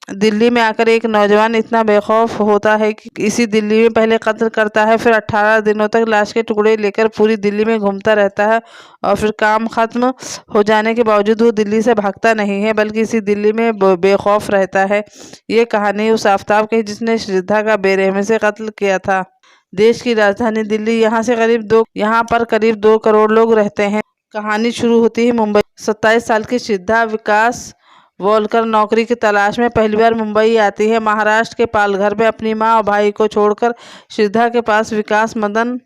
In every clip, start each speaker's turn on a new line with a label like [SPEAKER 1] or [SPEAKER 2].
[SPEAKER 1] दिल्ली में आकर एक नौजवान इतना बेखौफ होता है कि इसी दिल्ली में पहले कत्ल करता है, फिर 18 दिनों तक लाश के टुकड़े लेकर पूरी दिल्ली में घूमता रहता है और फिर काम खत्म हो जाने के बावजूद वो दिल्ली से भागता नहीं है बल्कि इसी दिल्ली में बेखौफ रहता है। ये कहानी उस आफताब की जिसने श्रद्धा का बेरहमी से कत्ल किया था। देश की राजधानी दिल्ली, यहाँ पर करीब 2 करोड़ लोग रहते हैं। कहानी शुरू होती है मुंबई। 27 साल की श्रद्धा विकास वोलकर नौकरी की तलाश में पहली बार मुंबई आती है। महाराष्ट्र के पालघर में अपनी माँ और भाई को छोड़कर श्रद्धा के पास विकास मदन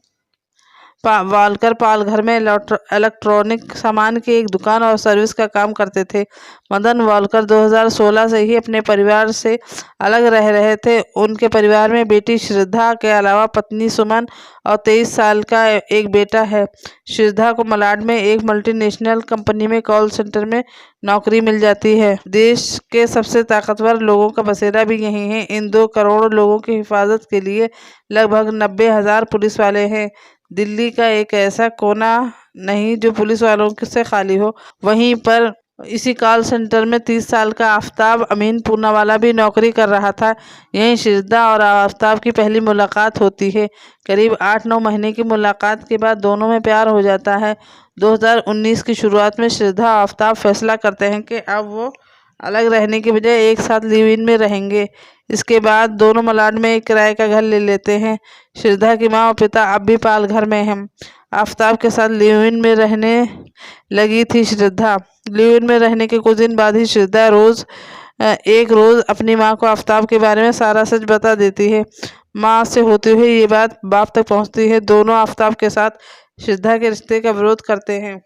[SPEAKER 1] वालकर पालघर में इलेक्ट्रॉनिक सामान की एक दुकान और सर्विस का काम करते थे। मदन वालकर 2016 से ही अपने परिवार से अलग रह रहे थे। उनके परिवार में बेटी श्रद्धा के अलावा पत्नी सुमन और 23 साल का एक बेटा है। श्रद्धा को मलाड में एक मल्टीनेशनल कंपनी में कॉल सेंटर में नौकरी मिल जाती है। देश के सबसे ताकतवर लोगों का बसेरा भी यही है। इन 2 करोड़ लोगों की हिफाजत के लिए लगभग 90,000 पुलिस वाले हैं। दिल्ली का एक ऐसा कोना नहीं जो पुलिस वालों से खाली हो। वहीं पर इसी कॉल सेंटर में 30 साल का आफताब अमीन पूनावाला भी नौकरी कर रहा था। यहीं श्रद्धा और आफताब की पहली मुलाकात होती है। करीब 8-9 महीने की मुलाकात के बाद दोनों में प्यार हो जाता है। 2019 की शुरुआत में श्रद्धा और आफताब फैसला करते हैं कि अब वो अलग रहने की बजाय एक साथ लिव इन में रहेंगे। इसके बाद दोनों मलाड में एक किराए का घर ले लेते हैं। श्रद्धा की माँ और पिता अब भी पालघर में हैं। आफताब के साथ लिव इन में रहने लगी थी श्रद्धा। लिव इन में रहने के कुछ दिन बाद ही श्रद्धा एक रोज अपनी माँ को आफताब के बारे में सारा सच बता देती है। माँ से होते हुए ये बात बाप तक पहुँचती है। दोनों आफताब के साथ श्रद्धा के रिश्ते का विरोध करते हैं।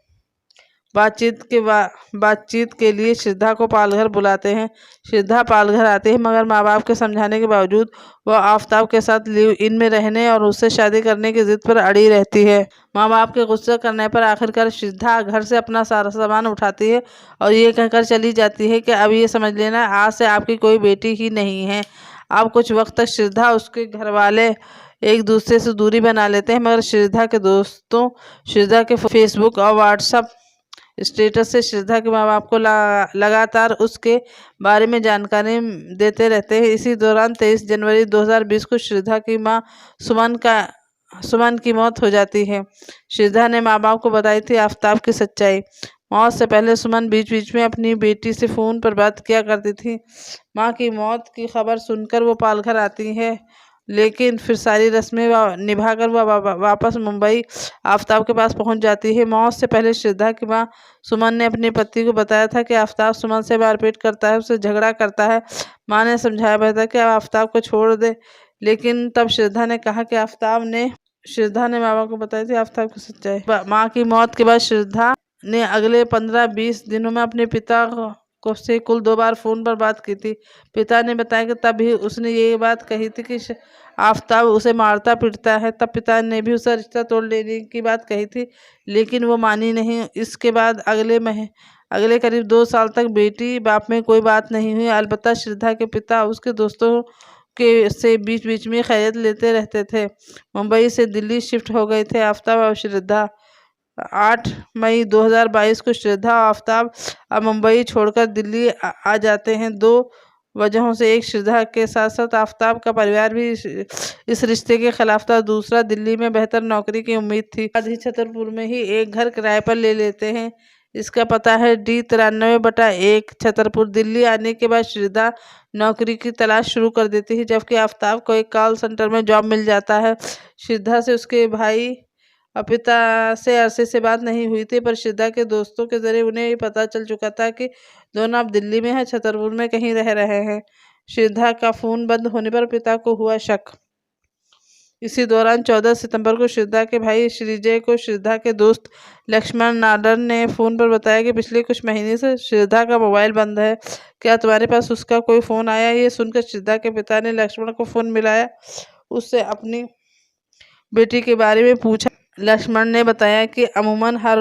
[SPEAKER 1] बातचीत के लिए श्रद्धा को पालघर बुलाते हैं। श्रद्धा पालघर आती है मगर माँ बाप के समझाने के बावजूद वह आफताब के साथ लिव इन में रहने और उससे शादी करने की जिद पर अड़ी रहती है। माँ बाप के गुस्सा करने पर आखिरकार श्रद्धा घर से अपना सारा सामान उठाती है और ये कहकर चली जाती है कि अब ये समझ लेना, आज से आपकी कोई बेटी ही नहीं है। अब कुछ वक्त तक श्रद्धा उसके घर वाले एक दूसरे से दूरी बना लेते हैं मगर श्रद्धा के दोस्तों श्रद्धा के फेसबुक और व्हाट्सएप स्टेटस से श्रद्धा के माँ बाप को लगातार उसके बारे में जानकारी देते रहते हैं। इसी दौरान 23 जनवरी 2020 को श्रद्धा की माँ सुमन की मौत हो जाती है। श्रद्धा ने माँ बाप को बताई थी आफताब की सच्चाई। मौत से पहले सुमन बीच बीच में अपनी बेटी से फ़ोन पर बात किया करती थी। माँ की मौत की खबर सुनकर वो पालघर आती है लेकिन फिर सारी रस्में निभाकर वह वापस मुंबई आफताब के पास पहुंच जाती है। मौत से पहले श्रद्धा की माँ सुमन ने अपने पति को बताया था कि आफताब सुमन से मारपीट करता है, उससे झगड़ा करता है। माँ ने समझाया भी था कि अब आफताब को छोड़ दे, लेकिन तब श्रद्धा ने कहा कि श्रद्धा ने माँ बाप को बताई थी आफताब की सच्चाई। माँ की मौत के बाद श्रद्धा ने अगले 15-20 दिनों में अपने पिता को से कुल 2 बार फ़ोन पर बात की थी। पिता ने बताया कि तब ही उसने ये बात कही थी कि आफताब उसे मारता पीटता है। तब पिता ने भी उसका रिश्ता तोड़ लेने की बात कही थी लेकिन वो मानी नहीं। इसके बाद अगले करीब 2 साल तक बेटी बाप में कोई बात नहीं हुई। अलबत्ता श्रद्धा के पिता उसके दोस्तों के से बीच बीच में खैरियत लेते रहते थे। मुंबई से दिल्ली शिफ्ट हो गए थे आफताब और श्रद्धा। 8 मई 2022 को श्रद्धा और आफताब अब मुंबई छोड़कर दिल्ली आ जाते हैं। 2 वजहों से, एक श्रद्धा के साथ साथ आफताब का परिवार भी इस रिश्ते के खिलाफ था। दूसरा, दिल्ली में बेहतर नौकरी की उम्मीद थी। बाद ही छतरपुर में ही एक घर किराए पर ले लेते हैं। इसका पता है D93/1 छतरपुर। दिल्ली आने के बाद श्रद्धा नौकरी की तलाश शुरू कर देती है जबकि आफताब को एक कॉल सेंटर में जॉब मिल जाता है। श्रद्धा से उसके भाई और पिता से अरसे से बात नहीं हुई थी पर श्रद्धा के दोस्तों के जरिए उन्हें ये पता चल चुका था कि दोनों अब दिल्ली में हैं, छतरपुर में कहीं रह रहे हैं। श्रद्धा का फ़ोन बंद होने पर पिता को हुआ शक। इसी दौरान 14 सितंबर को श्रद्धा के भाई श्रीजय को श्रद्धा के दोस्त लक्ष्मण नाडर ने फ़ोन पर बताया कि पिछले कुछ महीने से श्रद्धा का मोबाइल बंद है, क्या तुम्हारे पास उसका कोई फ़ोन आया? ये सुनकर श्रद्धा के पिता ने लक्ष्मण को फ़ोन मिलाया, उससे अपनी बेटी के बारे में पूछा। लक्ष्मण ने बताया कि अमूमन हर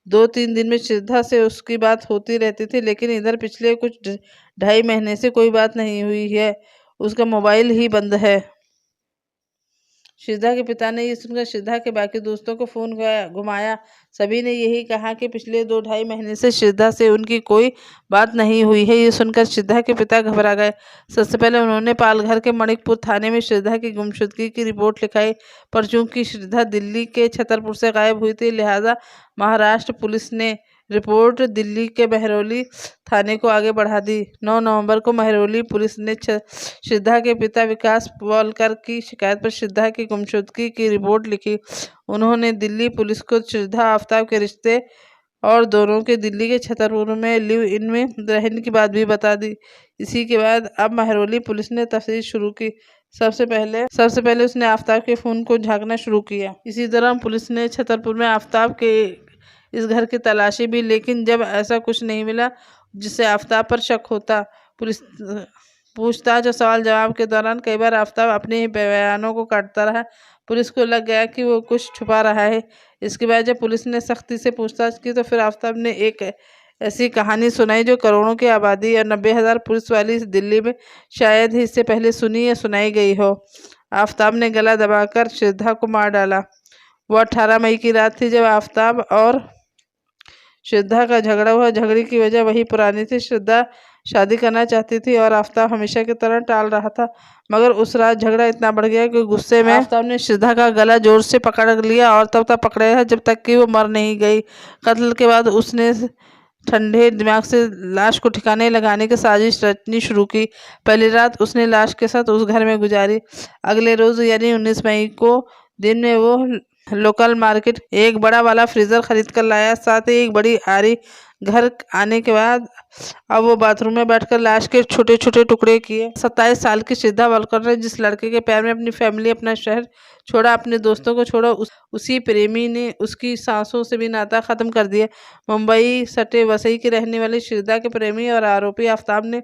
[SPEAKER 1] 2-3 दिन में श्रद्धा से उसकी बात होती रहती थी लेकिन इधर पिछले कुछ 2.5 महीने से कोई बात नहीं हुई है, उसका मोबाइल ही बंद है। श्रद्धा के पिता ने ये सुनकर श्रद्धा के बाकी दोस्तों को फोन घुमाया। सभी ने यही कहा कि पिछले 2-2.5 महीने से श्रद्धा से उनकी कोई बात नहीं हुई है। ये सुनकर श्रद्धा के पिता घबरा गए। सबसे पहले उन्होंने पालघर के मणिकपुर थाने में श्रद्धा की गुमशुदगी की रिपोर्ट लिखाई, पर चूंकि श्रद्धा दिल्ली के छतरपुर से गायब हुई थी, लिहाजा महाराष्ट्र पुलिस ने रिपोर्ट दिल्ली के महरौली थाने को आगे बढ़ा दी। 9 नवंबर को महरौली पुलिस ने श्रद्धा के पिता विकास पवालकर की शिकायत पर श्रद्धा की गुमशुदगी की रिपोर्ट लिखी। उन्होंने दिल्ली पुलिस को श्रद्धा आफ्ताब के रिश्ते और दोनों के दिल्ली के छतरपुर में लिव इन में रहने की बात भी बता दी। इसी के बाद अब महरौली पुलिस ने तफ्तीश शुरू की। सबसे पहले उसने आफ्ताब के फोन को झांकना शुरू किया। इसी दौरान पुलिस ने छतरपुर में आफ्ताब के इस घर की तलाशी भी, लेकिन जब ऐसा कुछ नहीं मिला जिससे आफ्ताब पर शक होता। पुलिस पूछताछ और सवाल जवाब के दौरान कई बार आफ्ताब अपने ही बयानों को काटता रहा। पुलिस को लग गया कि वो कुछ छुपा रहा है। इसके बाद जब पुलिस ने सख्ती से पूछताछ की तो फिर आफ्ताब ने एक ऐसी कहानी सुनाई जो करोड़ों की आबादी और 90,000 पुलिस वाली दिल्ली में शायद ही इससे पहले सुनी या सुनाई गई हो। आफ्ताब ने गला दबाकर श्रद्धा को मार डाला। वो 18 मई की रात थी जब आफ्ताब और श्रद्धा का झगड़ा हुआ। झगड़े की वजह वही पुरानी थी। श्रद्धा शादी करना चाहती थी और आफ्ताब हमेशा की तरह टाल रहा था, मगर उस रात झगड़ा इतना बढ़ गया कि गुस्से में आफ्ताब ने श्रद्धा का गला जोर से पकड़ लिया और तब तक पकड़े रहा जब तक कि वो मर नहीं गई। कत्ल के बाद उसने ठंडे दिमाग से लाश को ठिकाने लगाने की साजिश रचनी शुरू की। पहली रात उसने लाश के साथ उस घर में गुजारी। अगले रोज यानी 19 मई को दिन में वो लोकल मार्केट एक बड़ा वाला फ्रीजर खरीद कर लाया, साथ ही एक बड़ी आरी। घर आने के बाद अब वो बाथरूम में बैठकर लाश के छोटे छोटे टुकड़े किए। 27 साल की श्रद्धा पवालकर ने जिस लड़के के प्यार में अपनी फैमिली, अपना शहर छोड़ा, अपने दोस्तों को छोड़ा, उसी प्रेमी ने उसकी सांसों से भी नाता खत्म कर दिया। मुंबई सटे वसई की रहने वाली श्रद्धा के प्रेमी और आरोपी आफ्ताब ने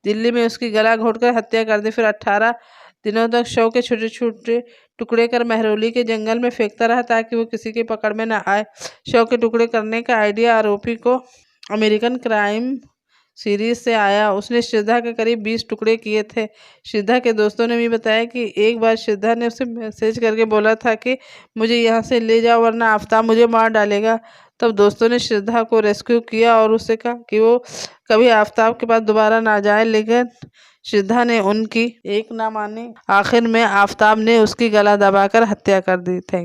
[SPEAKER 1] दिल्ली में उसकी गला घोंटकर हत्या कर दी। फिर 18 दिनों तक शव के छोटे छोटे टुकड़े कर महरौली के जंगल में फेंकता रहा ताकि वो किसी के पकड़ में न आए। शव के टुकड़े करने का आइडिया आरोपी को अमेरिकन क्राइम सीरीज से आया। उसने श्रद्धा के करीब 20 टुकड़े किए थे। श्रद्धा के दोस्तों ने भी बताया कि एक बार श्रद्धा ने उसे मैसेज करके बोला था कि मुझे यहाँ से ले जाओ वरना आफ्ताब मुझे मार डालेगा। तब दोस्तों ने श्रद्धा को रेस्क्यू किया और उससे कहा कि वो कभी आफ्ताब के पास दोबारा ना जाए, लेकिन श्रद्धा ने उनकी एक ना मानी। आखिर में आफ्ताब ने उसकी गला दबाकर हत्या कर दी। थैंक